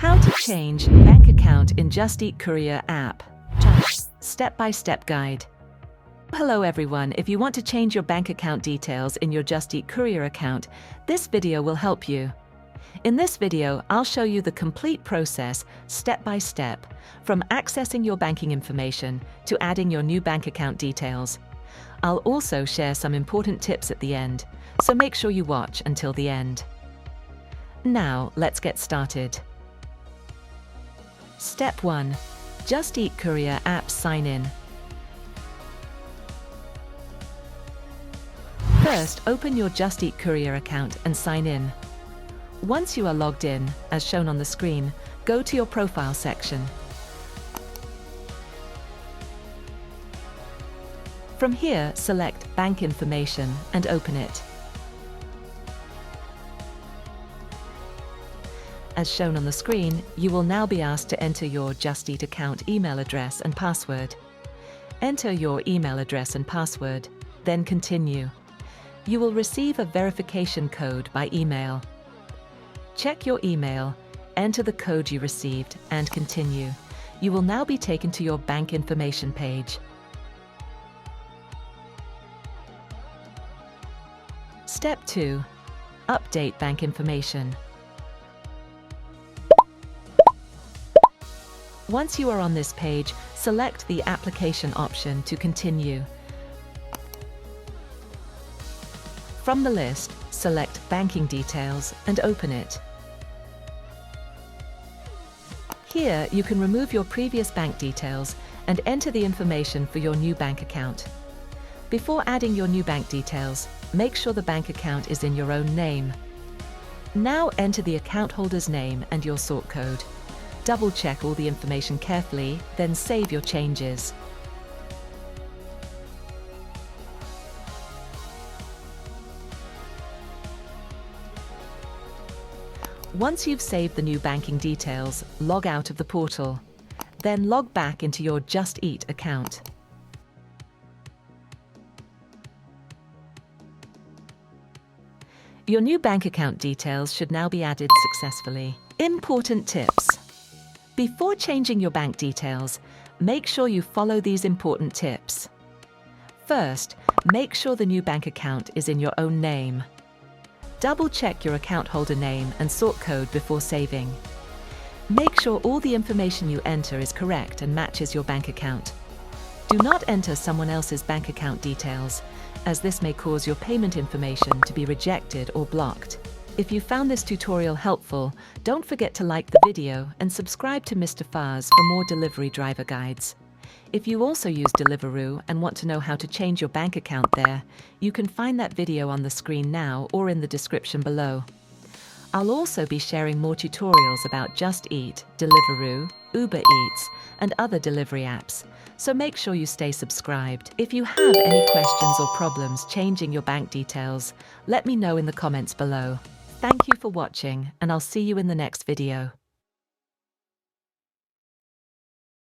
How to change bank account in Just Eat Courier app. Step-by-step guide. Hello everyone, if you want to change your bank account details in your Just Eat Courier account, this video will help you. In this video, I'll show you the complete process, step by step, from accessing your banking information to adding your new bank account details. I'll also share some important tips at the end, so make sure you watch until the end. Now, let's get started. Step 1. Just Eat Courier app sign in. First, open your Just Eat Courier account and sign in. Once you are logged in, as shown on the screen, go to your profile section. From here, select Bank Information and open it. As shown on the screen, you will now be asked to enter your Just Eat account email address and password. Enter your email address and password, then continue. You will receive a verification code by email. Check your email, enter the code you received, and continue. You will now be taken to your bank information page. Step 2. Update bank information. Once you are on this page, select the application option to continue. From the list, select Banking Details and open it. Here, you can remove your previous bank details and enter the information for your new bank account. Before adding your new bank details, make sure the bank account is in your own name. Now enter the account holder's name and your sort code. Double-check all the information carefully, then save your changes. Once you've saved the new banking details, log out of the portal. Then log back into your Just Eat account. Your new bank account details should now be added successfully. Important tips. Before changing your bank details, make sure you follow these important tips. First, make sure the new bank account is in your own name. Double-check your account holder name and sort code before saving. Make sure all the information you enter is correct and matches your bank account. Do not enter someone else's bank account details, as this may cause your payment information to be rejected or blocked. If you found this tutorial helpful, don't forget to like the video and subscribe to MrFars for more delivery driver guides. If you also use Deliveroo and want to know how to change your bank account there, you can find that video on the screen now or in the description below. I'll also be sharing more tutorials about Just Eat, Deliveroo, Uber Eats, and other delivery apps, so make sure you stay subscribed. If you have any questions or problems changing your bank details, let me know in the comments below. Thank you for watching, and I'll see you in the next video.